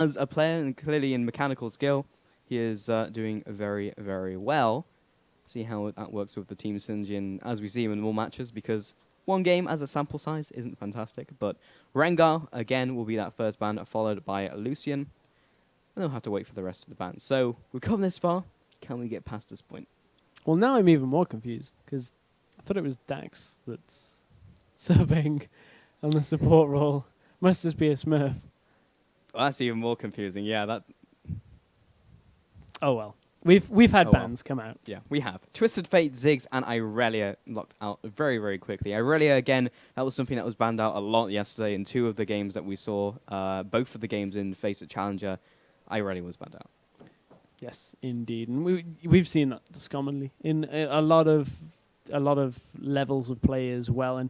as a player and clearly in mechanical skill, he is doing very, very well. See how that works with the team synergy and as we see him in more matches, because one game as a sample size isn't fantastic. But Rengar, again, will be that first ban, followed by Lucian. And they'll have to wait for the rest of the bans. So we've come this far. Can we get past this point? Well, now I'm even more confused, because I thought it was Dax that's subbing on the support role. Must just be a Smurf. Well, that's even more confusing. Yeah, that. Oh well. We've had bans come out. Yeah, we have. Twisted Fate, Ziggs, and Irelia locked out very, very quickly. Irelia, again, that was something that was banned out a lot yesterday in 2 of the games that we saw. Both of the games in FACEIT Challenger, Irelia was banned out. Yes, indeed, and we've seen that just commonly in a lot of levels of play as well. And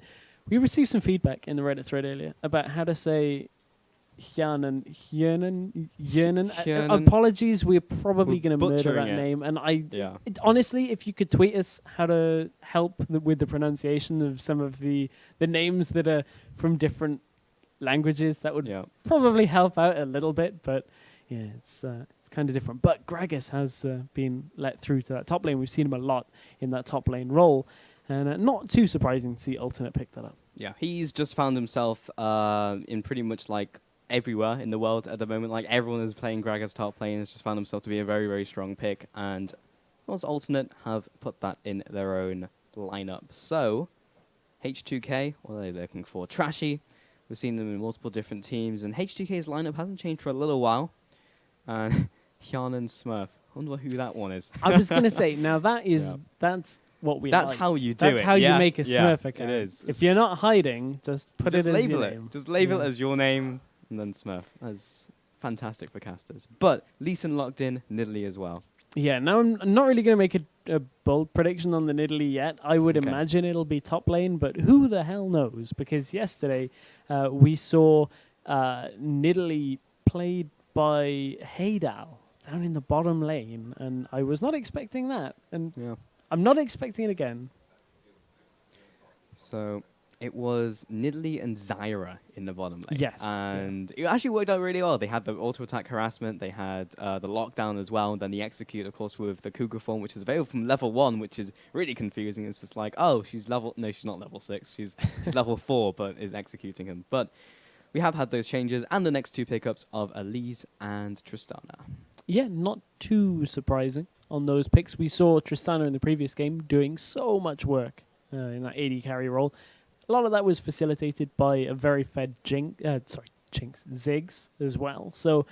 we received some feedback in the Reddit thread earlier about how to say Hjernen. Apologies, we're probably going to murder that name. And honestly, if you could tweet us how to help with the pronunciation of some of the names that are from different languages, that would probably help out a little bit. But yeah, it's kind of different. But Gragas has been let through to that top lane. We've seen him a lot in that top lane role. And not too surprising to see Alternate pick that up. Yeah, he's just found himself in pretty much like everywhere in the world at the moment. Like everyone is playing Gragas top lane. Has just found himself to be a very, very strong pick. And Oz Alternate have put that in their own lineup. So H2K, what are they looking for? Trashy. We've seen them in multiple different teams. And H2K's lineup hasn't changed for a little while. And Hjernen Smurf. I wonder who that one is. I was going to say, now that's what we That's like. how you do it. That's how you make a Smurf account. It is. If you're not hiding, just put it as your name. Just label it as your name and then Smurf. That's fantastic for casters. But Lee Sin locked in, Nidalee as well. Yeah, now I'm not really going to make a bold prediction on the Nidalee yet. I would imagine it'll be top lane, but who the hell knows? Because yesterday we saw Nidalee played by Heydal down in the bottom lane, and I was not expecting that. And I'm not expecting it again. So it was Nidalee and Zyra in the bottom lane. Yes. And it actually worked out really well. They had the auto-attack harassment, they had the lockdown as well, and then the execute, of course, with the Cougar form, which is available from level 1, which is really confusing. It's just like, oh, she's level... No, she's not level 6. She's level 4, but is executing him. But we have had those changes, and the next 2 pickups of Elise and Tristana. Yeah, not too surprising on those picks. We saw Tristana in the previous game doing so much work in that AD carry role. A lot of that was facilitated by a very fed Ziggs as well. So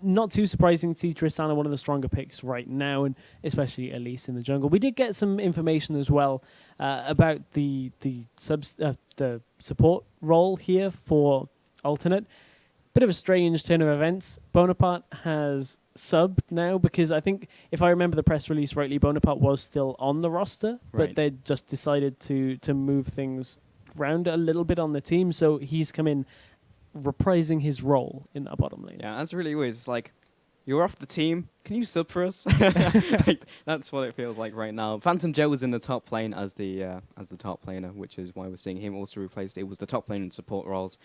not too surprising to see Tristana one of the stronger picks right now, and especially Elise in the jungle. We did get some information as well about the support role here for Alternate. Bit of a strange turn of events. Bonaparte has subbed now because I think, if I remember the press release rightly, Bonaparte was still on the roster, but they just decided to move things around a little bit on the team. So he's come in reprising his role in that bottom lane. Yeah, that's really weird. It's like, you're off the team. Can you sub for us? That's what it feels like right now. Phantom Joe was in the top lane as the top laner, which is why we're seeing him also replaced. It was the top lane in support roles.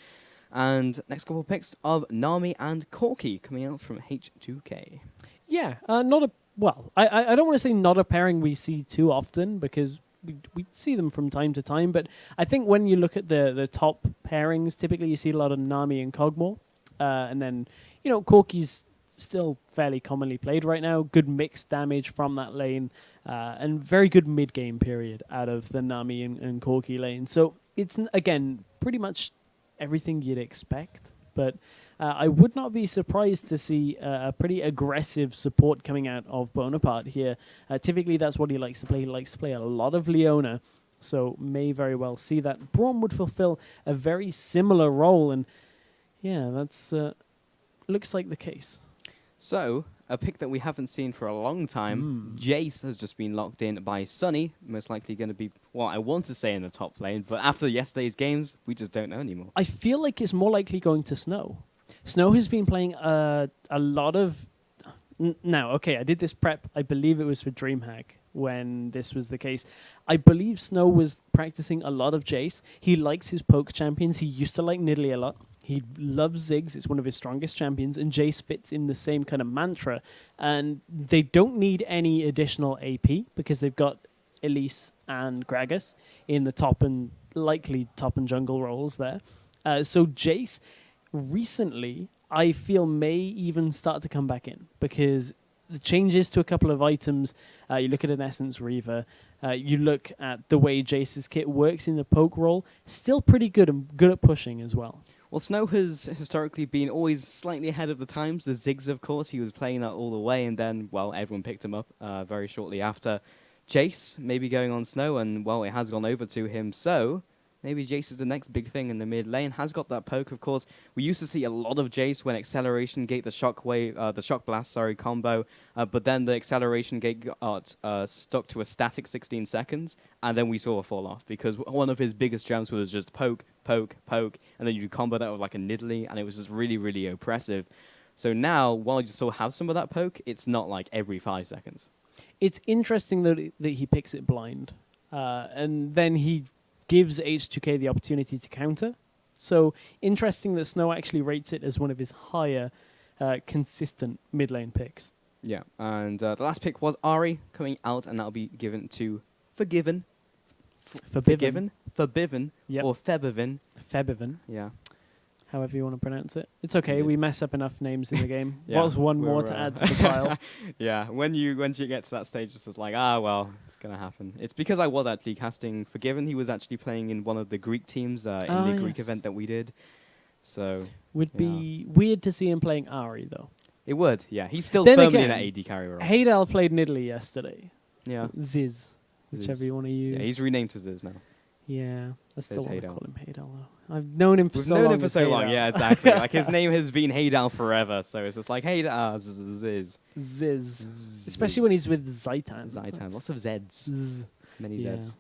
And next couple of picks of Nami and Corki coming out from H2K. Yeah, I don't want to say not a pairing we see too often, because we see them from time to time. But I think when you look at the top pairings, typically you see a lot of Nami and Kog'Maw. And then, Corki's still fairly commonly played right now. Good mixed damage from that lane. And very good mid-game period out of the Nami and Corki lane. So it's, again, pretty much everything you'd expect, but I would not be surprised to see a pretty aggressive support coming out of Bonaparte here. Typically, that's what he likes to play. He likes to play a lot of Leona, so may very well see that. Braum would fulfill a very similar role, and yeah, that's looks like the case. So, a pick that we haven't seen for a long time, Jace has just been locked in by Sunny, most likely going to be, well, I want to say in the top lane, but after yesterday's games, we just don't know anymore. I feel like it's more likely going to Snow. Snow has been playing a lot of... Now, okay, I did this prep, I believe it was for DreamHack when this was the case. I believe Snow was practicing a lot of Jace. He likes his poke champions. He used to like Nidalee a lot. He loves Ziggs. It's one of his strongest champions, and Jace fits in the same kind of mantra. And they don't need any additional AP because they've got Elise and Gragas in the top and likely top and jungle roles there. So Jace recently, I feel, may even start to come back in because the changes to a couple of items. You look at an Essence Reaver. You look at the way Jace's kit works in the poke role. Still pretty good and good at pushing as well. Well, Snow has historically been always slightly ahead of the times. The Ziggs, of course, he was playing that all the way, and then, well, everyone picked him up very shortly after. Jace maybe going on Snow, and, well, it has gone over to him, so maybe Jace is the next big thing in the mid lane. Has got that poke, of course. We used to see a lot of Jace when Acceleration Gate, the Shock Blast, combo, but then the Acceleration Gate got stuck to a static 16 seconds, and then we saw a fall off because one of his biggest gems was just poke, poke, poke, and then you combo that with like a Nidalee, and it was just really, really oppressive. So now, while you still have some of that poke, it's not like every 5 seconds. It's interesting that he picks it blind, and then he gives H2K the opportunity to counter. So interesting that Snow actually rates it as one of his higher consistent mid lane picks. Yeah, and the last pick was Ahri coming out, and that'll be given to Forgiven. Forbiven, yep. or Febivin. Febivin. Yeah. However you want to pronounce it. It's okay, Indeed. we mess up enough names in the game. Yeah, What's one more to add to the pile? Yeah, when you get to that stage, it's just like, well, it's going to happen. It's because I was actually casting Forgiven. He was actually playing in one of the Greek teams in the Greek event that we did. So would be weird to see him playing Ahri, though. It would, yeah. He's still Then firmly again, in that AD carry role. Haydal played Nidalee yesterday. Yeah. Ziz, whichever you want to use. Yeah, he's renamed to Ziz now. Yeah, I still want to Haydal. call him Haydal, though. I've known him for so long. We've known him for so long, Haydal. yeah, exactly. Like, his name has been Haydal forever, so it's just like, Haydal, Ziz. Ziz. Especially when he's with Zaitan. Zaitan, lots of Zeds. Zzz. Many Yeah. Zeds.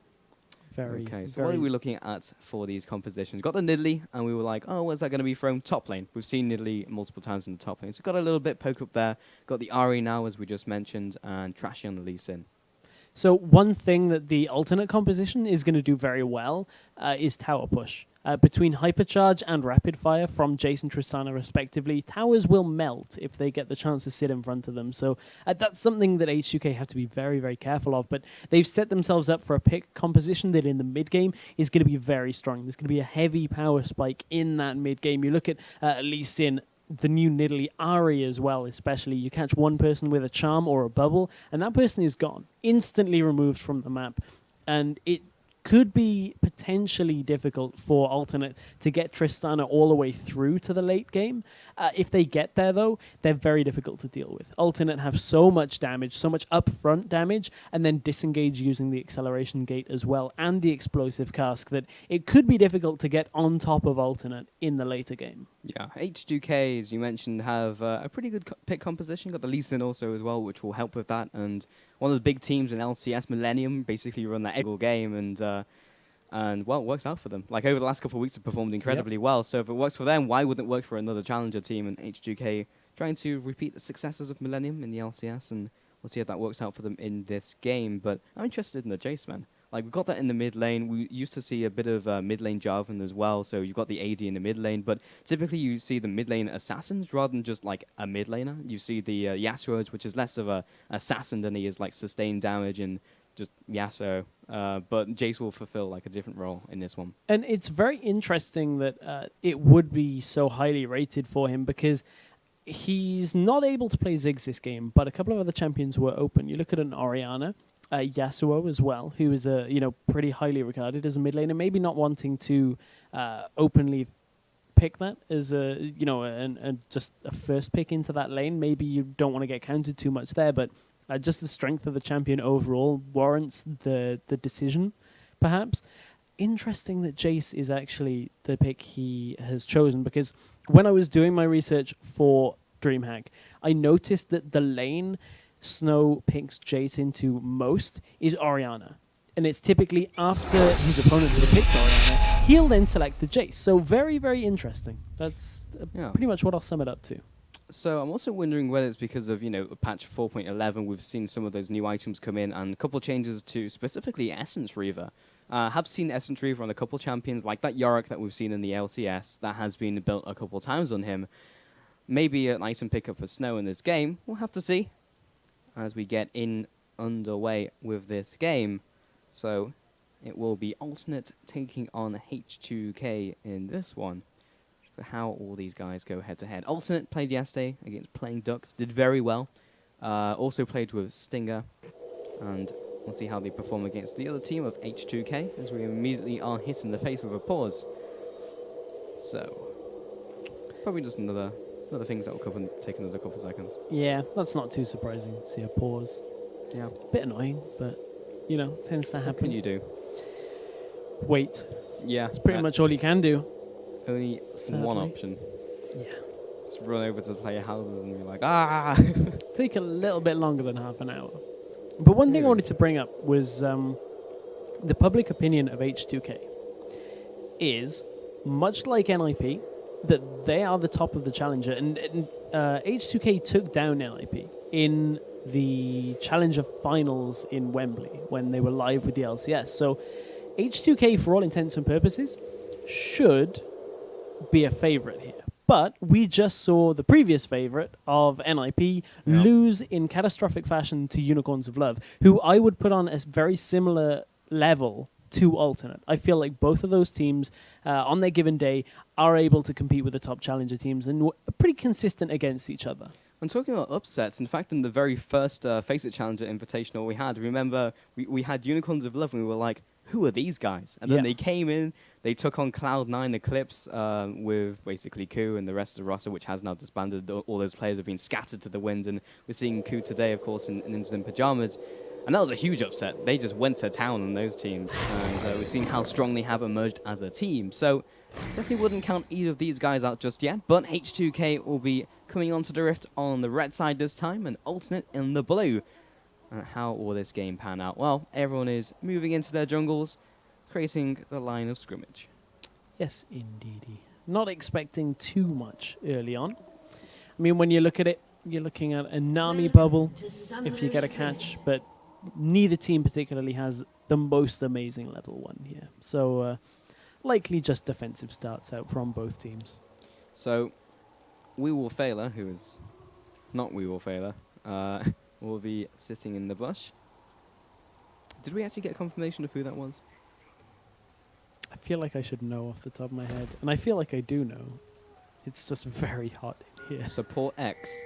Very. Okay, so very what are we looking at for these compositions? Got the Nidalee, and we were like, where's that going to be from? Top lane. We've seen Nidalee multiple times in the top lane. So got a little bit poke up there. Got the Ahri now, as we just mentioned, and Trashy on the Lee Sin. So one thing that the alternate composition is going to do very well is tower push. Between Hypercharge and Rapid Fire from Jace and Tristana respectively, towers will melt if they get the chance to sit in front of them. So that's something that H2K have to be very, very careful of. But they've set themselves up for a pick composition that in the mid-game is going to be very strong. There's going to be a heavy power spike in that mid-game. You look at Lee Sin, the new Nidalee, Ahri as well, especially. You catch one person with a charm or a bubble, and that person is gone, instantly removed from the map. And it could be potentially difficult for alternate to get Tristana all the way through to the late game. If they get there, though, they're very difficult to deal with. Alternate have so much damage, so much upfront damage, and then disengage using the acceleration gate as well, and the explosive cask, that it could be difficult to get on top of alternate in the later game. Yeah, H2K, as you mentioned, have a pretty good pick composition. Got the Lee Sin also as well, which will help with that. And one of the big teams in LCS, Millennium, basically run that every game, and well, it works out for them. Like, over the last couple of weeks, have performed incredibly well. So if it works for them, why wouldn't it work for another challenger team? And H2K trying to repeat the successes of Millennium in the LCS, and we'll see if that works out for them in this game. But I'm interested in the Jace, man. Like, we've got that in the mid lane. We used to see a bit of mid lane Jarvan as well, so you've got the AD in the mid lane, but typically you see the mid lane assassins rather than just like a mid laner. You see the Yasuo's, which is less of a assassin than he is like sustained damage and just Yasuo. But Jace will fulfill like a different role in this one. And it's very interesting that it would be so highly rated for him because he's not able to play Ziggs this game, but a couple of other champions were open. You look at an Orianna, Yasuo as well, who is pretty highly regarded as a mid laner, maybe not wanting to openly pick that as just a first pick into that lane. Maybe you don't want to get counted too much there, but just the strength of the champion overall warrants the decision, perhaps. Interesting that Jace is actually the pick he has chosen, because when I was doing my research for DreamHack, I noticed that the lane Snow picks Jace into most is Orianna. And it's typically after his opponent has picked Orianna, he'll then select the Jace. So very, very interesting. That's pretty much what I'll sum it up to. So I'm also wondering whether it's because of, patch 4.11, we've seen some of those new items come in and a couple of changes to specifically Essence Reaver. Have seen Essence Reaver on a couple champions, like that Yorick that we've seen in the LCS, that has been built a couple times on him. Maybe an item pickup for Snow in this game. We'll have to see as we get underway with this game. So it will be Alternate taking on H2K in this one. For how all these guys go head-to-head. Alternate played yesterday against Playing Ducks, did very well. Also played with Stinger, and we'll see how they perform against the other team of H2K, as we immediately are hit in the face with a pause. So, probably just another things that will take another couple of seconds. Yeah, that's not too surprising to see a pause. Yeah. Bit annoying, but, you know, tends to happen. What can you do? Wait. Yeah. It's pretty much all you can do. Only Sadly. one option. Yeah. Just run over to the player houses and be like, ah! Take a little bit longer than half an hour. But one thing I wanted to bring up was the public opinion of H2K is, much like NIP, that they are the top of the Challenger. And H2K took down NIP in the Challenger finals in Wembley when they were live with the LCS. So H2K, for all intents and purposes, should be a favorite here. But we just saw the previous favorite of NIP lose in catastrophic fashion to Unicorns of Love, who I would put on a very similar level to Alternate. I feel like both of those teams, on their given day, are able to compete with the top Challenger teams and are pretty consistent against each other. I'm talking about upsets. In fact, in the very first FACEIT Challenger Invitational we had, remember, we had Unicorns of Love and we were like, who are these guys? And then they came in, they took on Cloud9 Eclipse with basically Ku and the rest of the roster, which has now disbanded. All those players have been scattered to the wind, and we're seeing Ku today, of course, in Pyjamas. And that was a huge upset. They just went to town on those teams, and we're seeing how strong they have emerged as a team. So definitely wouldn't count either of these guys out just yet, but H2K will be coming onto the Rift on the red side this time, and Alternate in the blue. How will this game pan out? Well, everyone is moving into their jungles, creating the line of scrimmage. Yes, indeedy. Not expecting too much early on. I mean, when you look at it, you're looking at a Nami bubble, if you get a catch, but neither team particularly has the most amazing level 1 here. So, likely just defensive starts out from both teams. So, We Will Failer, who is not We Will Failer, will be sitting in the bush. Did we actually get confirmation of who that was? I feel like I should know off the top of my head, and I feel like I do know. It's just very hot in here. Support X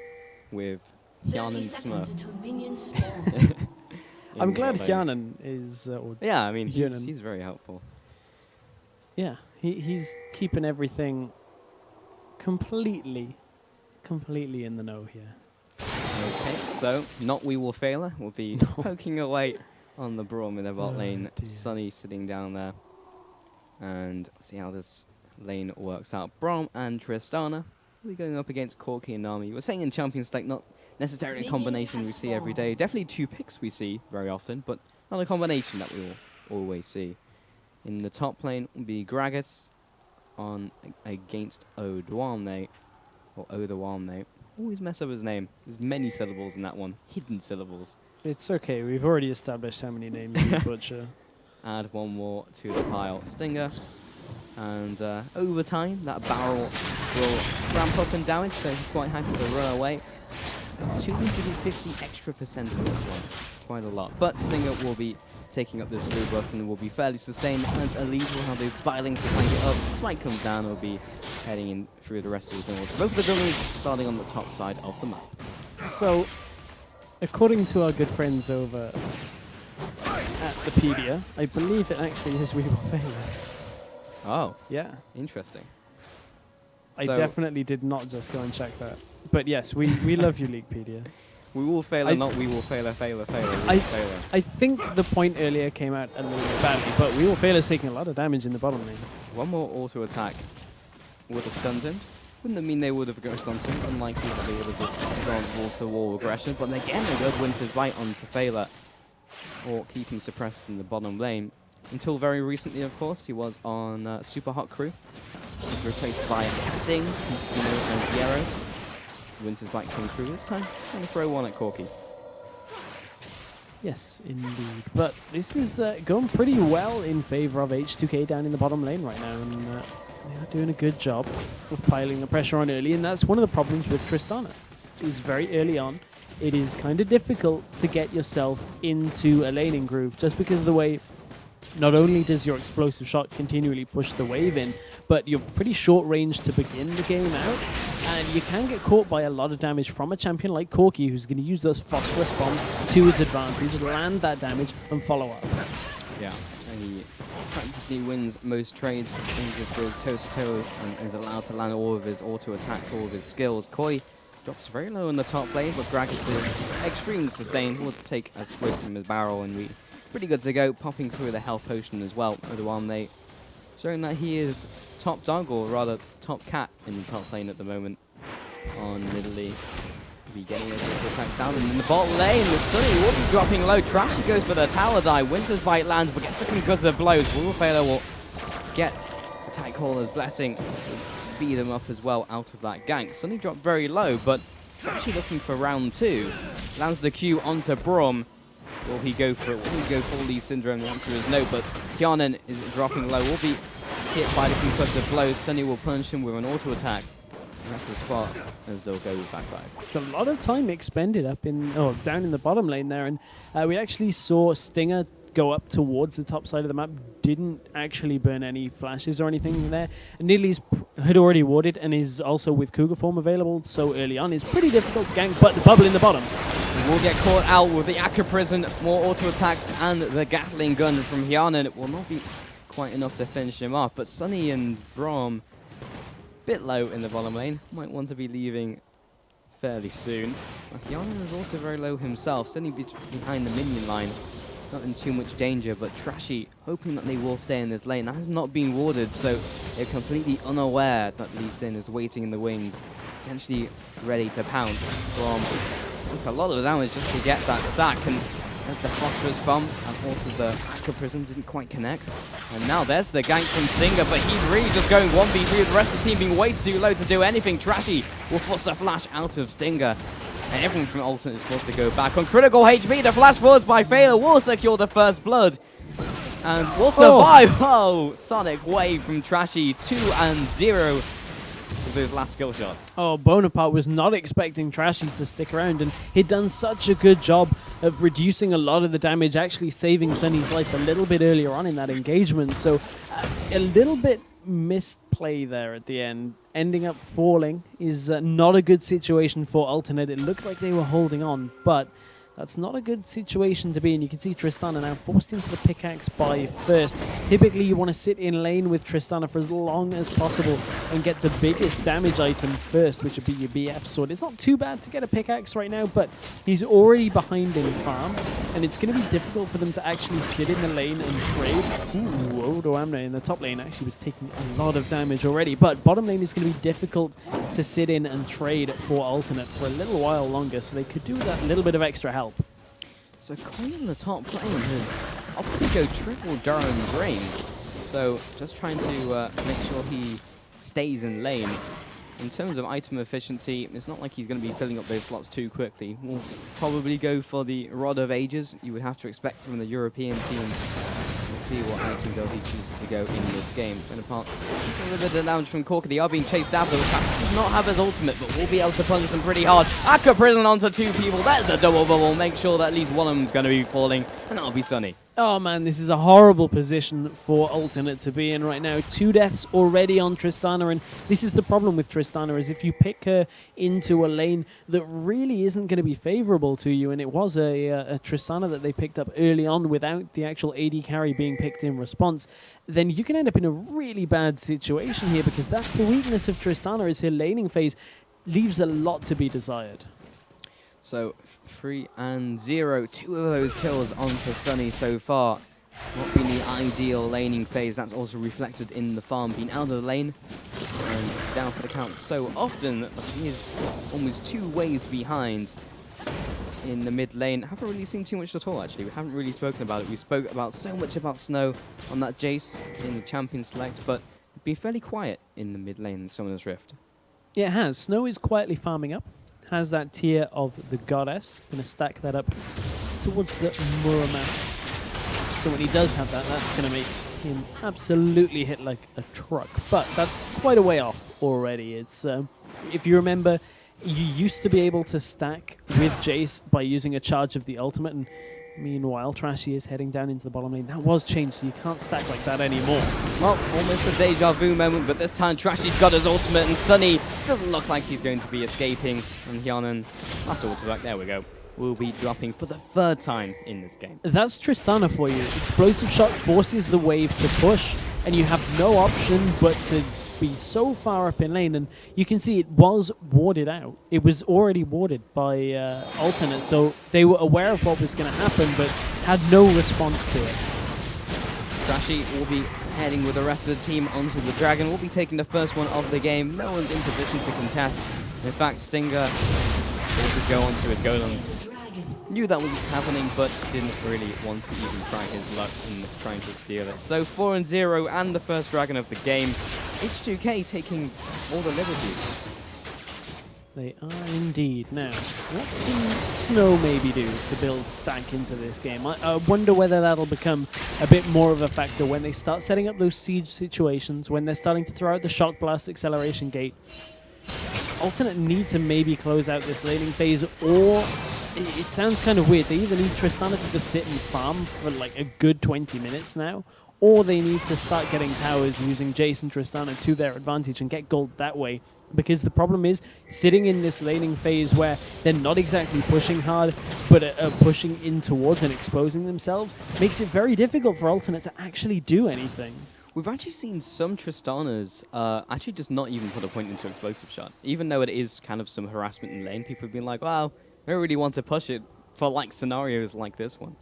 with Hyanan Smurf. I'm glad Hyanan is... yeah, I mean, he's very helpful. Yeah, he's keeping everything completely in the know here. Okay, so not We Will Failer will be poking away on the Braum in the bot lane. Dear. Sunny sitting down there. And see how this lane works out. Braum and Tristana will be going up against Corki and Nami. We're saying in Champions League, not necessarily a combination we see every day. Definitely 2 picks we see very often, but not a combination that we will always see. In the top lane will be Gragas against Odoamne, or Odoamne. Always mess up his name. There's many syllables in that one. Hidden syllables. It's okay. We've already established how many names you butcher. Add one more to the pile. Stinger. And over time, that barrel will ramp up in damage, so he's quite happy to run away. 250 extra percent of it. Quite a lot. But Stinger will be taking up this blue buff and will be fairly sustained, as Elite will have those spiralings to tank it up. Smite comes down and will be heading in through the rest of the jungles. Both of the jungles starting on the top side of the map. So, according to our good friends over at the Pedia, I believe it actually is We Will Fail. Oh. Yeah. Interesting. I So definitely did not just go and check that. But yes, we love you, Leaguepedia. We Will Fail, not We Will Fail, fail. I think the point earlier came out a little bit badly, but We Will Fail is taking a lot of damage in the bottom lane. One more auto attack would have stunned him. Wouldn't it mean they would have ghost onto him? Unlikely that they would have just gone walls to wall aggression. But again, they go Winter's Bite onto Failer, or keep him suppressed in the bottom lane. Until very recently, of course, he was on Super Hot Crew. He was replaced by Hatsing, who used to be known as Yarrow. Winter's Bite came through this time. I'm going to throw one at Corki. Yes, indeed. But this is going pretty well in favor of H2K down in the bottom lane right now, and they are doing a good job of piling the pressure on early, and that's one of the problems with Tristana. Is very early on, it is kind of difficult to get yourself into a laning groove, just because of the way not only does your explosive shot continually push the wave in, but you're pretty short range to begin the game out, and you can get caught by a lot of damage from a champion like Corki, who's going to use those phosphorus bombs to his advantage, land that damage, and follow up. Yeah, and he practically wins most trades when he just goes toe-to-toe and is allowed to land all of his auto-attacks, all of his skills. Koi drops very low in the top lane, but Gragas' extreme sustain will take a squid from his barrel, and we pretty good to go, popping through the health potion as well. Oduamne showing that he is top dog, or rather top cat in the top lane at the moment on Nidalee. Be getting those auto attacks down, and in the bot lane with Sunny will be dropping low. Trashy goes for the tower dive. Winter's Bite lands, but gets the concussive blows. Wolfailer will get Attack Caller's Blessing, speed him up as well out of that gank. Sunny dropped very low, but Trashy looking for round 2. Lands the Q onto Braum. Will he go for it? Will he go for Lee Syndrome? The answer is no, but Kianan is dropping low. Will be hit by the concussive blows. Sunny will punish him with an auto attack. And that's the spot as they'll go with back dive. It's a lot of time expended up in, down in the bottom lane there, and we actually saw Stinger go up towards the top side of the map, didn't actually burn any flashes or anything there. And Nidalee's had already warded and is also with Cougar form available so early on. It's pretty difficult to gank, but the bubble in the bottom. He will get caught out with the Akka Prison, more auto attacks, and the Gatling gun from Hyanan. It will not be quite enough to finish him off, but Sunny and Braum, bit low in the bottom lane, might want to be leaving fairly soon. Hyanan is also very low himself, sitting behind the minion line. Not in too much danger, but Trashy hoping that they will stay in this lane. That has not been warded, so they're completely unaware that Lee Sin is waiting in the wings, potentially ready to pounce. From took a lot of damage just to get that stack, and there's the phosphorus bomb, and also the Akka Prism didn't quite connect. And now there's the gank from Stinger, but he's really just going 1v3 with the rest of the team being way too low to do anything. Trashy will force the flash out of Stinger. And everyone from Ultimate is forced to go back. On critical HP, the flash force by Phaler will secure the first blood. And will survive. Oh, Sonic Wave from Trashy, 2-0 with those last skill shots. Oh, Bonaparte was not expecting Trashy to stick around, and he'd done such a good job of reducing a lot of the damage, actually saving Sunny's life a little bit earlier on in that engagement. So a little bit misplay there at the end. Ending up falling is not a good situation for Alternate. It looked like they were holding on, but that's not a good situation to be in. You can see Tristana now forced into the pickaxe by first. Typically, you want to sit in lane with Tristana for as long as possible and get the biggest damage item first, which would be your BF sword. It's not too bad to get a pickaxe right now, but he's already behind in farm, and it's going to be difficult for them to actually sit in the lane and trade. Ooh, Odoamne in the top lane actually was taking a lot of damage already, but bottom lane is going to be difficult to sit in and trade for Alternate for a little while longer, so they could do that little bit of extra help. So Koi in the top lane has opted to go triple Durham Drain. So just trying to make sure he stays in lane. In terms of item efficiency, it's not like he's going to be filling up those slots too quickly. We'll probably go for the Rod of Ages you would have to expect from the European teams. We'll see what item build he chooses to go in this game. And apart, it's a little bit of damage from Corker. They are being chased after. The Trash does not have his ultimate, but will be able to punish them pretty hard. Akka Prison onto 2 people. There's the double bubble. Make sure that at least one of them is going to be falling, and that'll be Sunny. Oh man, this is a horrible position for Alternate to be in right now. 2 deaths already on Tristana, and this is the problem with Tristana, is if you pick her into a lane that really isn't going to be favorable to you, and it was a Tristana that they picked up early on without the actual AD carry being picked in response, then you can end up in a really bad situation here, because that's the weakness of Tristana, is her laning phase leaves a lot to be desired. So 3-0, 2 of those kills onto Sunny so far. Not been the ideal laning phase. That's also reflected in the farm, being out of the lane and down for the count so often that he is almost 2 ways behind in the mid lane. Haven't really seen too much at all, actually. We haven't really spoken about it. We spoke about so much about Snow on that Jace in the champion select, but been fairly quiet in the mid lane in Summoner's Rift. Yeah, it has. Snow is quietly farming up. Has that tier of the Goddess. Going to stack that up towards the Muramasa. So when he does have that, that's going to make him absolutely hit like a truck. But that's quite a way off already. It's if you remember, you used to be able to stack with Jace by using a charge of the ultimate, and meanwhile, Trashy is heading down into the bottom lane. That was changed, so you can't stack like that anymore. Well, almost a deja vu moment, but this time Trashy's got his ultimate, and Sunny doesn't look like he's going to be escaping. And Hyonan, after ultimate, there we go, will be dropping for the 3rd time in this game. That's Tristana for you. Explosive Shot forces the wave to push, and you have no option but to be so far up in lane, and you can see it was warded out. It was already warded by Alternate, so they were aware of what was going to happen, but had no response to it. Trashy will be heading with the rest of the team onto the Dragon. Will be taking the first one of the game. No one's in position to contest. In fact, Stinger will just go onto his Golems. Knew that was happening, but didn't really want to even try his luck in trying to steal it. So 4-0 and the first Dragon of the game. H2K taking all the liberties. They are indeed. Now, what can Snow maybe do to build back into this game? I wonder whether that'll become a bit more of a factor when they start setting up those siege situations, when they're starting to throw out the Shock Blast acceleration gate. Alternate need to maybe close out this laning phase, or it sounds kind of weird. They either need Tristana to just sit and farm for like a good 20 minutes now, or they need to start getting towers using Jace and Tristana to their advantage and get gold that way. Because the problem is, sitting in this laning phase where they're not exactly pushing hard, but are pushing in towards and exposing themselves, makes it very difficult for Alternate to actually do anything. We've actually seen some Tristanas actually just not even put a point into Explosive Shot. Even though it is kind of some harassment in lane, people have been like, wow, I don't really want to push it for like scenarios like this one.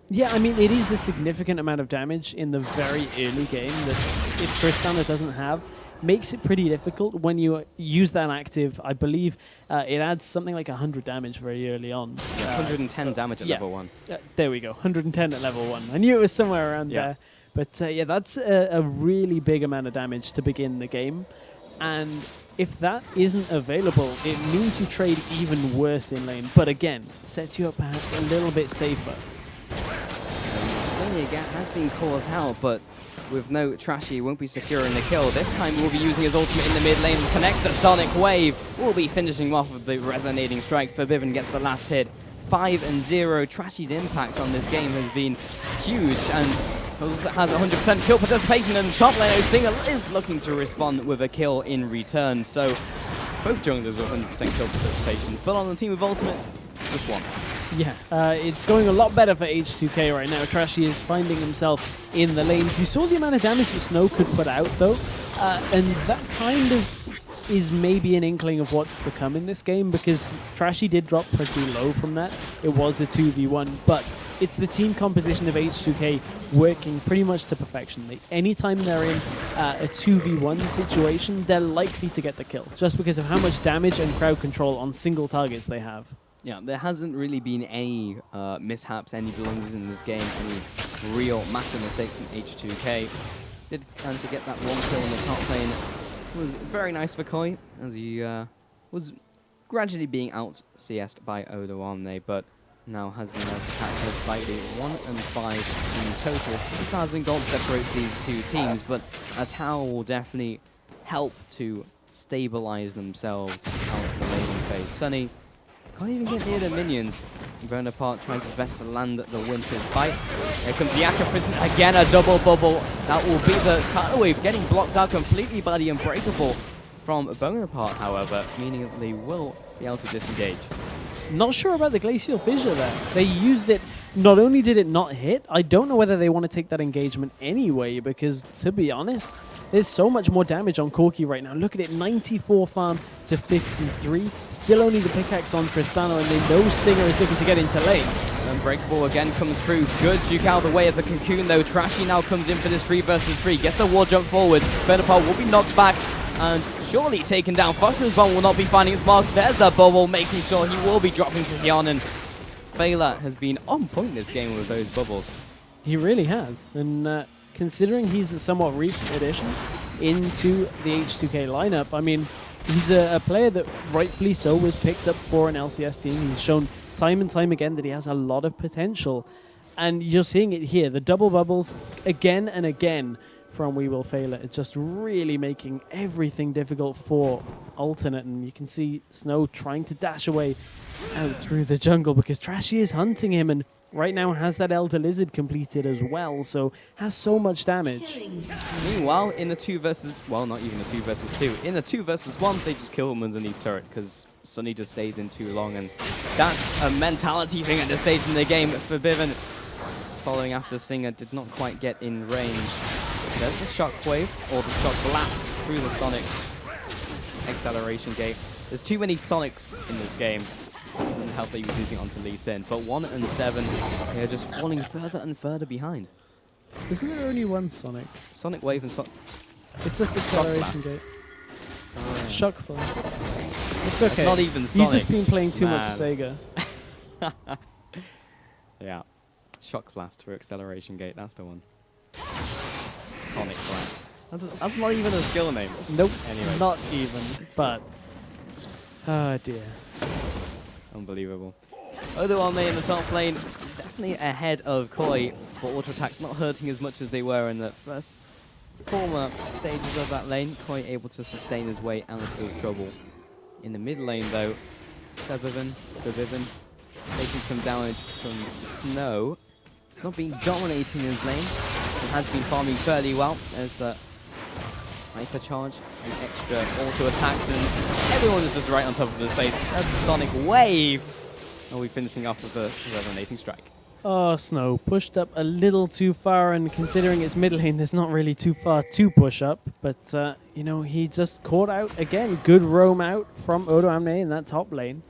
Yeah, I mean, it is a significant amount of damage in the very early game that if Tristana doesn't have, makes it pretty difficult when you use that active. I believe it adds something like 100 damage very early on. 110 damage at level 1. There we go, 110 at level 1. I knew it was somewhere around there. But yeah, that's a really big amount of damage to begin the game. And if that isn't available, it means you trade even worse in lane. But again, sets you up perhaps a little bit safer. Sunny again has been caught out, but with no Trashy, won't be securing the kill. This time we'll be using his ultimate in the mid lane, connects the Sonic Wave. We'll be finishing off with the resonating strike. Forbidden gets the last hit. 5-0. Trashy's impact on this game has been huge, and has 100% kill participation in the top lane. Stinger is looking to respond with a kill in return. So both junglers with 100% kill participation, but on the team with ultimate, just one. Yeah, it's going a lot better for H2K right now. Trashy is finding himself in the lanes. You saw the amount of damage that Snow could put out, though, and that kind of is maybe an inkling of what's to come in this game, because Trashy did drop pretty low from that. It was a 2v1, but it's the team composition of H2K working pretty much to perfection. Anytime they're in a 2v1 situation, they're likely to get the kill, just because of how much damage and crowd control on single targets they have. Yeah, there hasn't really been any mishaps, any blunders in this game, any real massive mistakes from H2K. Did manage to get that one kill in the top lane. It was very nice for Koi, as he was gradually being out-CS'd by Odoamne, but now has been able to catch up slightly. 1-5 in total. 2,000 gold separates these two teams, but a tower will definitely help to stabilize themselves out of the laning phase. Sunny can't even get near the minions. Bonaparte tries his best to land the Winter's Fight. Here comes the Aqua Prison, again a double bubble. That will be the tidal wave getting blocked out completely by the Unbreakable from Bonaparte, however, meaning that they will be able to disengage. Not sure about the Glacial Fissure there. They used it, not only did it not hit, I don't know whether they want to take that engagement anyway, because to be honest, there's so much more damage on Corki right now. Look at it, 94 farm to 53. Still only the pickaxe on Tristana, and they know Stinger is looking to get into lane. Unbreakable again comes through. Good juke out of the way of the Cocoon though. Trashy now comes in for this 3 versus 3. Gets the wall jump forwards. Bonaparte will be knocked back and surely taken down. Frostman's Bomb will not be finding its mark. There's the bubble, making sure he will be dropping to Hyonan. Fela has been on point this game with those bubbles. He really has, and considering he's a somewhat recent addition into the H2K lineup, I mean, He's a player that rightfully so was picked up for an LCS team. He's shown time and time again that he has a lot of potential. And you're seeing it here. The double bubbles again and again from We Will Fail It. It's just really making everything difficult for Alternate. And you can see Snow trying to dash away out through the jungle because Trashy is hunting him and right now has that Elder Lizard completed as well, so has so much damage. Meanwhile, in the 2 versus... Well, not even the 2 versus 2. In the 2 versus 1, they just kill him underneath turret because Sunny just stayed in too long, and that's a mentality thing at this stage in the game for Bivin. Following after Stinger did not quite get in range. There's the Shockwave, or the Shock Blast through the Sonic acceleration gate. There's too many Sonics in this game. It doesn't help that he was using it onto Lee Sin. But 1 and 7, they're just falling further and further behind. Isn't there only one Sonic? Sonic Wave and It's just acceleration gate. Oh. Shock Blast. It's okay. It's not even Sonic. You've just been playing too much Sega. Yeah. Shock Blast for acceleration gate, that's the one. Sonic Blast. That's not even a skill name. Nope. Anyway. Not even. But. Oh dear. Unbelievable. Odoame in the top lane is definitely ahead of Koi, but auto attacks not hurting as much as they were in the former stages of that lane. Koi able to sustain his way out of trouble. In the mid lane though, Vivin taking some damage from Snow. He's not been dominating his lane, but has been farming fairly well. There's the hyper charge and extra auto attacks, and everyone is just right on top of his face. That's the Sonic Wave. And we're finishing off with a resonating strike. Oh, Snow pushed up a little too far, and considering it's mid lane, there's not really too far to push up. But, you know, he just caught out again. Good roam out from Odoamne in that top lane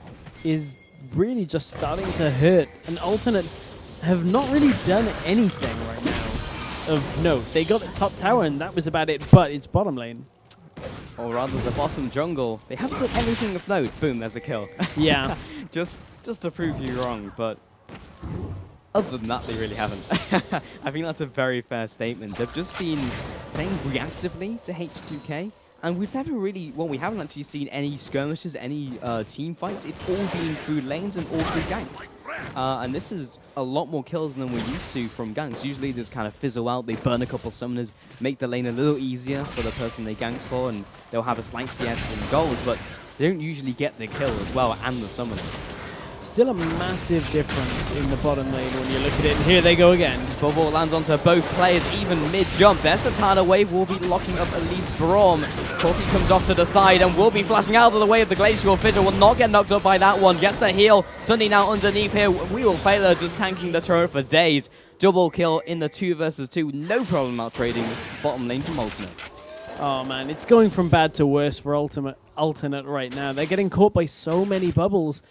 is really just starting to hurt. And Alternate have not really done anything right now of note. They got the top tower, and that was about it, but it's bottom lane. Or rather, the bottom jungle. They haven't done anything of note. Boom, there's a kill. Yeah. just to prove you wrong, but other than that, they really haven't. I think that's a very fair statement. They've just been playing reactively to H2K, and we've never really, well, we haven't actually seen any skirmishes, any team fights. It's all been through lanes and all through ganks. And this is a lot more kills than we're used to from ganks. Usually they just kind of fizzle out, they burn a couple summoners, make the lane a little easier for the person they ganked for, and they'll have a slight CS in gold, but they don't usually get the kill as well, and the summoners. Still a massive difference in the bottom lane when you look at it. And here they go again. Bubble lands onto both players, even mid-jump. There's the Tana Wave, will be locking up at least Braum. Corky comes off to the side and will be flashing out of the way of the Glacial Fissure. Will not get knocked up by that one. Gets the heal. Sunny now underneath here. We Will Fail It, just tanking the turret for days. Double kill in the 2 versus 2. No problem out trading bottom lane from Alternate. Oh man, it's going from bad to worse for Alternate right now. They're getting caught by so many bubbles.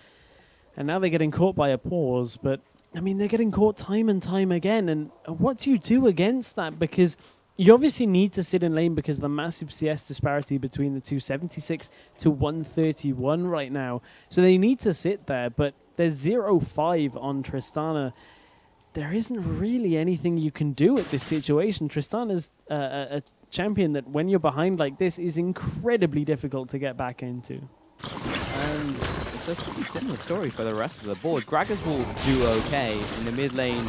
And now they're getting caught by a pause, but, I mean, they're getting caught time and time again. And what do you do against that? Because you obviously need to sit in lane because of the massive CS disparity between the 276 to 131 right now. So they need to sit there, but there's 0-5 on Tristana. There isn't really anything you can do at this situation. Tristana's a champion that when you're behind like this is incredibly difficult to get back into. And it's a pretty similar story for the rest of the board. Gragas will do okay. In the mid lane,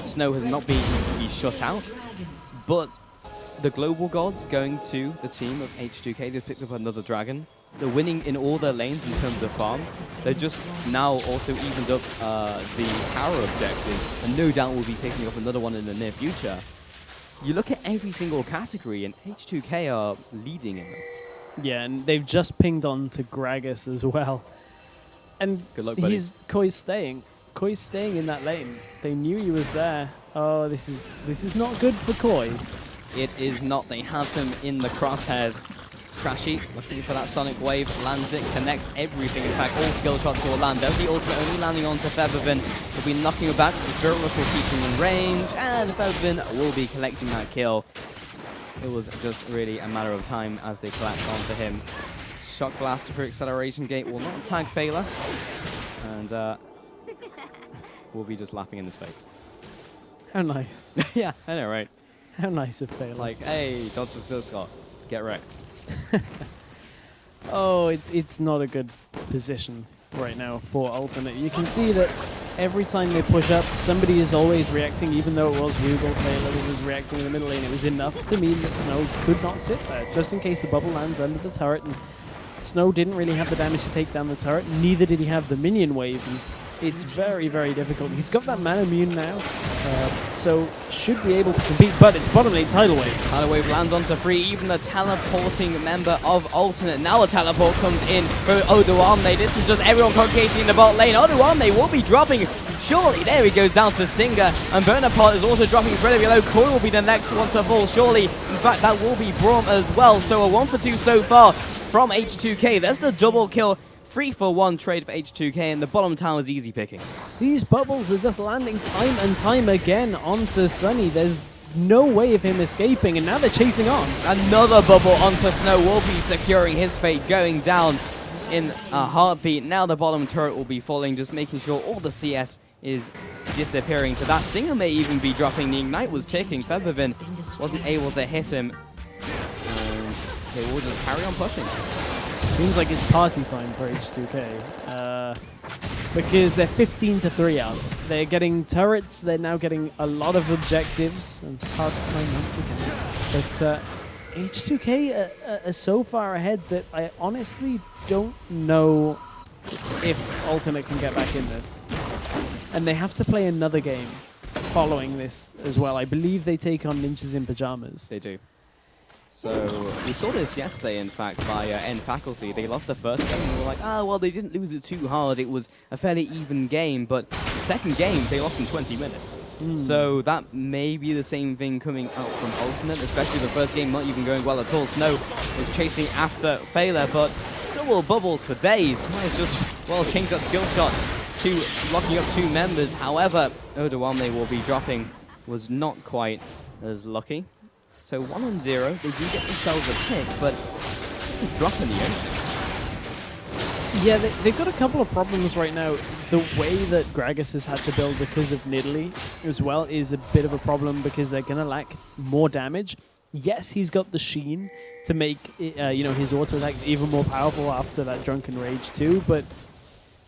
Snow has not been shut out. But the Global Gods going to the team of H2K, they've picked up another dragon. They're winning in all their lanes in terms of farm. They've just now also evened up the tower objective, and no doubt will be picking up another one in the near future. You look at every single category, and H2K are leading in them. Yeah, and they've just pinged on to Gragas as well. And good luck, buddy. Koi's staying. Koi's staying in that lane. They knew he was there. Oh, this is not good for Koi. It is not. They have him in the crosshairs. It's Trashy looking for that Sonic Wave, lands it, connects everything. In fact, all skill shots will land. There's the ultimate only landing onto Feathervin. Will be knocking him back. The Spirit Rush will keep him in range, and Feathervin will be collecting that kill. It was just really a matter of time as they collapsed onto him. Shock Blast for acceleration gate will not tag Failer, and we'll be just laughing in his face. How nice. Yeah, I know, right? How nice of Failer. It's like, hey, Dodger still Scott, get wrecked. Oh, it's not a good position right now for alternate. You can see that every time they push up, somebody is always reacting, even though it was Rugal Taylor who was reacting in the middle lane. It was enough to mean that Snow could not sit there, just in case the bubble lands under the turret. And Snow didn't really have the damage to take down the turret, neither did he have the minion wave. And it's very, very difficult. He's got that mana immune now, so should be able to compete, but it's bottom lane Tidal Wave. Tidal Wave lands onto 3, even the teleporting member of Alternate. Now a teleport comes in for Odoamne. This is just everyone congregating in the bot lane. Odoamne will be dropping. Surely, there he goes down to Stinger, and Bonaparte is also dropping incredibly low. Koi will be the next one to fall, surely. In fact, that will be Braum as well, so a 1 for 2 so far from H2K. There's the double kill. 3-for-1 trade for H2K, and the bottom tower is easy pickings. These bubbles are just landing time and time again onto Sunny. There's no way of him escaping, and now they're chasing on. Another bubble onto Snow will be securing his fate, going down in a heartbeat. Now the bottom turret will be falling, just making sure all the CS is disappearing to that. Stinger may even be dropping. The Ignite was ticking. Feberbin wasn't able to hit him, and they will just carry on pushing. Seems like it's party time for H2K, because they're 15-3 out. They're getting turrets, they're now getting a lot of objectives, and party time once again. But H2K are so far ahead that I honestly don't know if Alternate can get back in this. And they have to play another game following this as well. I believe they take on Ninjas in Pyjamas. They do. So we saw this yesterday, in fact, by N Faculty. They lost the first game, and we were like, oh, well, they didn't lose it too hard. It was a fairly even game, but the second game, they lost in 20 minutes. So that may be the same thing coming out from Alternate, especially the first game not even going well at all. Snow is chasing after Phaler, but double bubbles for days. Might as just, well, change that skill shot to locking up 2 members. However, Odoamne will be dropping, was not quite as lucky. So 1-0, they do get themselves a pick, but a drop in the ocean. Yeah, they've got a couple of problems right now. The way that Gragas has had to build because of Nidalee as well is a bit of a problem because they're going to lack more damage. Yes, he's got the Sheen to make his auto attacks even more powerful after that Drunken Rage too, but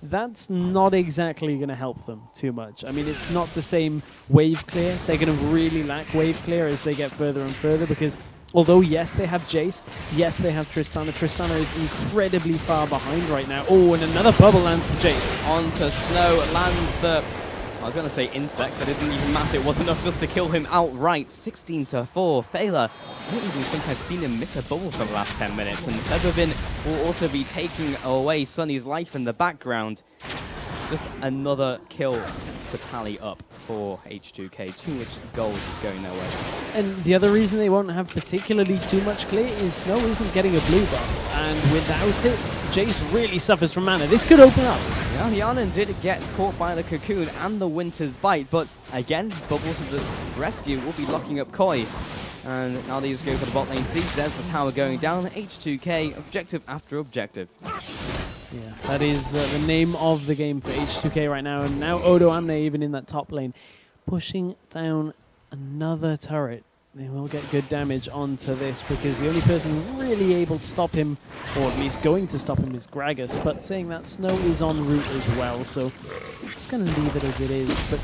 that's not exactly going to help them too much. I mean, it's not the same wave clear. They're going to really lack wave clear as they get further and further because although, yes, they have Jace, yes, they have Tristana. Tristana is incredibly far behind right now. Oh, and another bubble lands to Jace. Onto Snow, lands the... I was going to say insect, but it didn't even matter. It was enough just to kill him outright. 16-4. Phaler, I don't even think I've seen him miss a bubble for the last 10 minutes. And Feberbin will also be taking away Sunny's life in the background. Just another kill to tally up for H2K. Too much gold just going their way. And the other reason they won't have particularly too much clear is Snow isn't getting a blue buff. And without it, Jace really suffers from mana. This could open up. Yeah, Hyanan did get caught by the Cocoon and the Winter's Bite, but again, Bubble to the rescue will be locking up Koi. And now they just go for the bot lane siege. There's the tower going down. H2K, objective after objective. Yeah, that is the name of the game for H2K right now. And now Odoamne even in that top lane, pushing down another turret. They will get good damage onto this because the only person really able to stop him, or at least going to stop him, is Gragas. But saying that, Snow is en route as well, so I'm just going to leave it as it is. But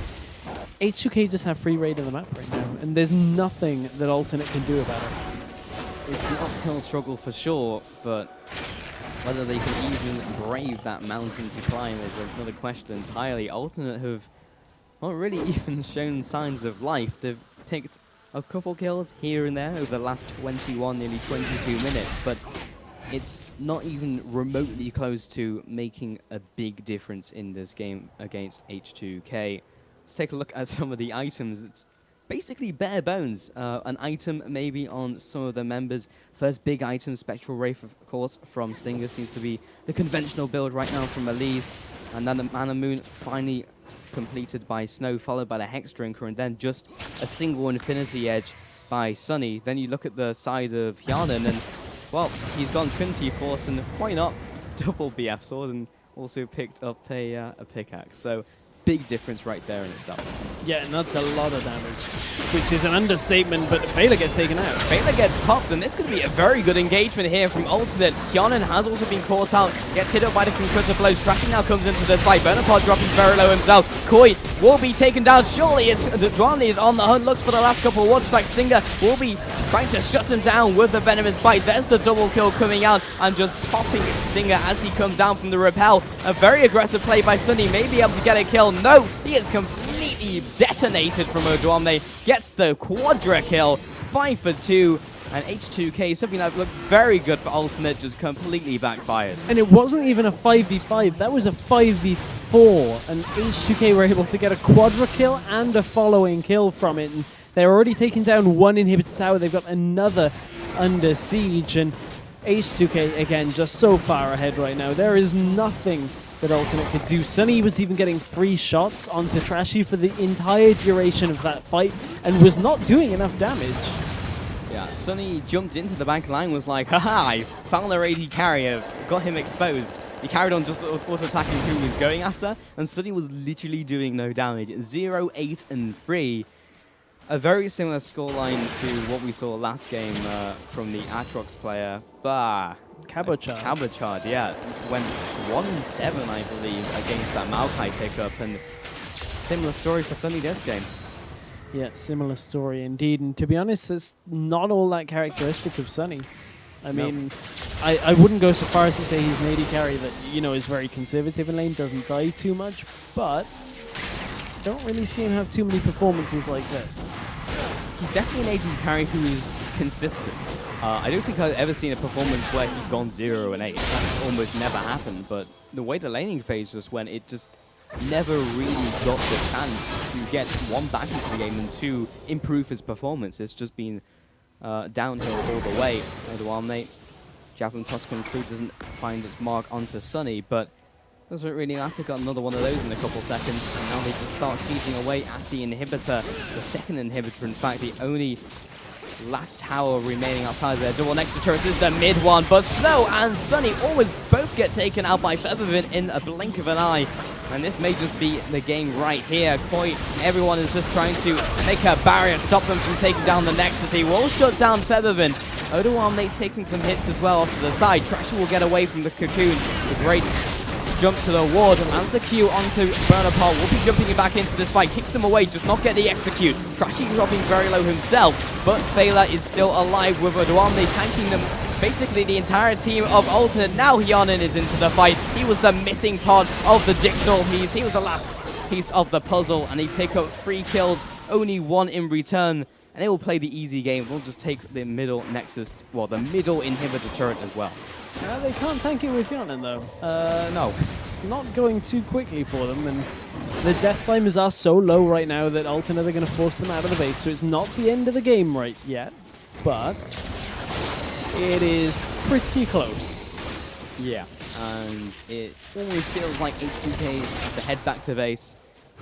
H2K just have free reign of the map right now, and there's nothing that Alternate can do about it. It's an uphill struggle for sure, but whether they can even brave that mountain to climb is another question entirely. Alternate have not really even shown signs of life. They've picked a couple kills here and there over the last 21, nearly 22 minutes, but it's not even remotely close to making a big difference in this game against H2K. Let's take a look at some of the items. It's basically bare bones. An item maybe on some of the members. First big item, Spectral Wraith, of course, from Stinger. Seems to be the conventional build right now from Elise. And then the Mana Moon finally completed by Snow, followed by the Hex Drinker, and then just a single Infinity Edge by Sunny. Then you look at the side of Hyanan, and, well, he's gone Trinity Force, and why not double BF Sword, and also picked up a pickaxe. So big difference right there in itself. Yeah, and that's a lot of damage, which is an understatement, but Baylor gets taken out. Baylor gets popped, and this could be a very good engagement here from Alternate. Hyonin has also been caught out, gets hit up by the concussive blows. Trashy now comes into this fight. Bonaparte dropping very low himself. Koi will be taken down. Surely Dwamley is on the hunt, looks for the last couple of water strikes. Stinger will be trying to shut him down with the venomous bite. There's the double kill coming out, and just popping Stinger as he comes down from the rappel. A very aggressive play by Sunny, may be able to get a kill. No, he is completely detonated from Odwamne. Gets the quadra kill, 5 for 2. And H2K, something that looked very good for Alternate, just completely backfired. And it wasn't even a 5v5, that was a 5v4. And H2K were able to get a quadra kill and a following kill from it. And they're already taking down one inhibitor tower, they've got another under siege. And H2K, again, just so far ahead right now. There is nothing that Alternate could do. Sunny was even getting free shots onto Trashy for the entire duration of that fight and was not doing enough damage. Yeah, Sunny jumped into the back line, was like, haha, I found their AD carrier, got him exposed. He carried on just auto-attacking who he was going after, and Sunny was literally doing no damage. 0, 8, and 3. A very similar scoreline to what we saw last game from the Atrox player, Cabochard, yeah. Went 1-7, I believe, against that Maokai pickup, and similar story for Sunny this game. Yeah, similar story indeed. And to be honest, it's not all that characteristic of Sunny. I mean, I wouldn't go so far as to say he's an AD carry that, you know, is very conservative in lane, doesn't die too much, but don't really see him have too many performances like this. He's definitely an AD carry who is consistent. I don't think I've ever seen a performance where he's gone 0 and 8. That's almost never happened, but the way the laning phase just went, it just never really got the chance to get one back into the game and two improve his performance. It's just been downhill all the way. Odwamne, Javelin toss come through, doesn't find its mark onto Sunny, but doesn't really matter. Got another one of those in a couple seconds, and now they just start sieging away at the inhibitor, the second inhibitor, in fact, the only last tower remaining outside there. Double next to turret is the mid one, but Snow and Sunny always both get taken out by Feathervin in a blink of an eye. And this may just be the game right here. Koi, everyone is just trying to make a barrier, stop them from taking down the Nexus. They will shut down Feathervin. Odwamne taking some hits as well off to the side. Trashy will get away from the cocoon. The great jump to the ward, and as the Q onto Bonaparte, will be jumping back into this fight, kicks him away, does not get the execute. Trashy dropping very low himself, but Baylor is still alive with Odwamne tanking them. Basically the entire team of Alternate. Now Hyonin is into the fight. He was the missing part of the jigsaw piece. He was the last piece of the puzzle, and he picked up 3 kills, only 1 in return. And they will play the easy game. They'll just take the middle Nexus, well, the middle inhibitor turret as well. They can't tank it with Hyonin though. No, it's not going too quickly for them, and the death timers are so low right now that Alternate are going to force them out of the base, so it's not the end of the game right yet, but it is pretty close. Yeah, and it always feels like H2K have to head back to base,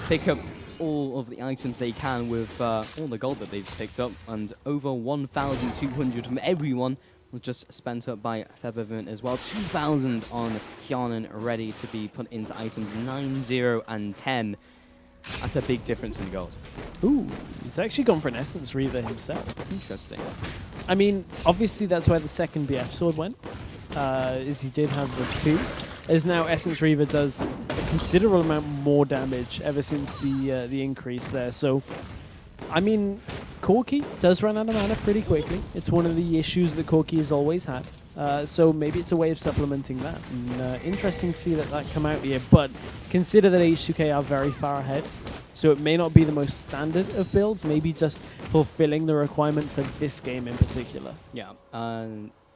pick up all of the items they can with all the gold that they've picked up, and over 1,200 from everyone was just spent up by Feathervin as well. 2,000 on Hyonin ready to be put into items 9, 0, and 10. That's a big difference in gold. Ooh, he's actually gone for an Essence Reaver himself. Interesting. I mean, obviously that's where the second BF sword went, is he did have the 2. As now Essence Reaver does a considerable amount more damage ever since the increase there. So, I mean, Corki does run out of mana pretty quickly. It's one of the issues that Corki has always had. So maybe it's a way of supplementing that. And interesting to see that come out here. But consider that H2K are very far ahead. So it may not be the most standard of builds, maybe just fulfilling the requirement for this game in particular. Yeah,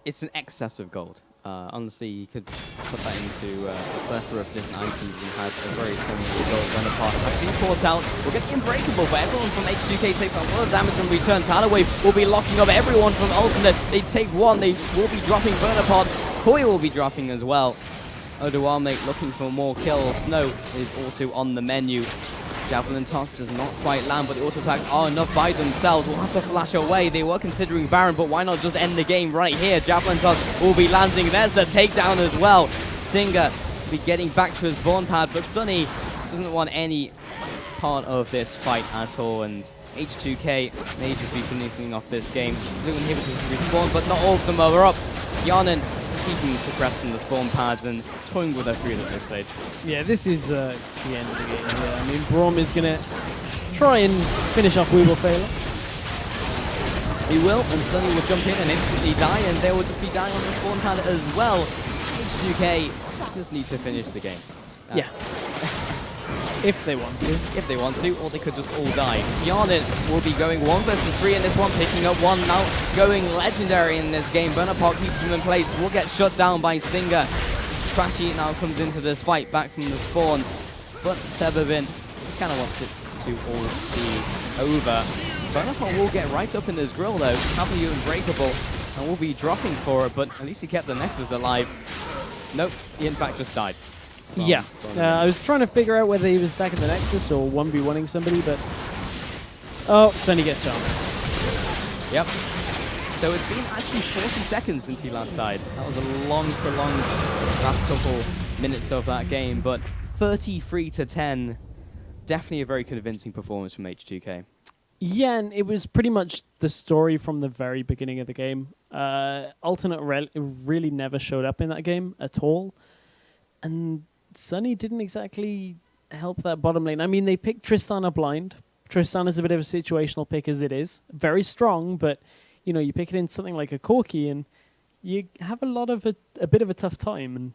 it's an excess of gold. Honestly, you could put that into a plethora of different items and had a very similar result. Bonaparte has been caught out. We'll get the Unbreakable, but everyone from H2K takes a lot of damage in return. Talaway will be locking up everyone from Alternate. They take 1, they will be dropping Bonaparte. Koi will be dropping as well. Odwamne looking for more kills. Snow is also on the menu. Javelin toss does not quite land, but the auto attacks are enough by themselves. We'll have to flash away. They were considering Baron, but why not just end the game right here? Javelin toss will be landing. There's the takedown as well. Stinger will be getting back to his spawn pad, but Sunny doesn't want any part of this fight at all, and H2K may just be finishing off this game. Blue inhibitors can respawn, but not all of them are up. Yanin keeping suppressing the spawn pads and toying with their food at this stage. Yeah, this is the end of the game here. I mean, Braum is going to try and finish off Weeble Failure. He will, and Sunny will jump in and instantly die, and they will just be dying on the spawn pad as well. H2K just need to finish the game. Yes. If they want to. If they want to, or they could just all die. Yanin will be going 1 versus 3 in this one, picking up 1 now, going legendary in this game. Bonaparte keeps him in place, will get shut down by Stinger. Trashy now comes into this fight back from the spawn, but Thebabin kind of wants it to all be over. Bonaparte will get right up in this grill though, happily unbreakable, and will be dropping for it, but at least he kept the Nexus alive. Nope, he in fact just died. Yeah, I was trying to figure out whether he was back in the Nexus or 1v1ing somebody, but... Oh, Sunny gets charmed. Yep. So it's been actually 40 seconds since he last died. That was a long, prolonged last couple minutes of that game, but 33-10. Definitely a very convincing performance from H2K. Yeah, and it was pretty much the story from the very beginning of the game. Alternate really never showed up in that game at all. And Sunny didn't exactly help that bottom lane. I mean, they picked Tristana blind. Tristana is a bit of a situational pick as it is. Very strong, but, you know, you pick it in something like a Corki and you have a bit of a tough time, and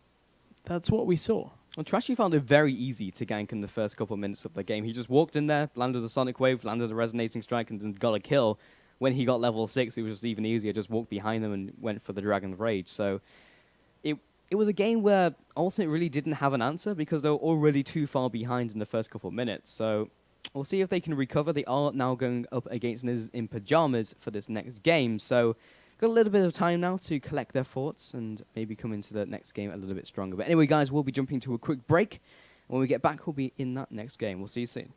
that's what we saw. Well, Trashy found it very easy to gank in the first couple of minutes of the game. He just walked in there, landed a Sonic Wave, landed a Resonating Strike, and then got a kill. When he got level 6, it was just even easier. Just walked behind them and went for the Dragon of Rage. So it was a game where Alternate really didn't have an answer because they were already too far behind in the first couple of minutes. So we'll see if they can recover. They are now going up against Niz in Pyjamas for this next game. So got a little bit of time now to collect their thoughts and maybe come into the next game a little bit stronger. But anyway, guys, we'll be jumping to a quick break. When we get back, we'll be in that next game. We'll see you soon.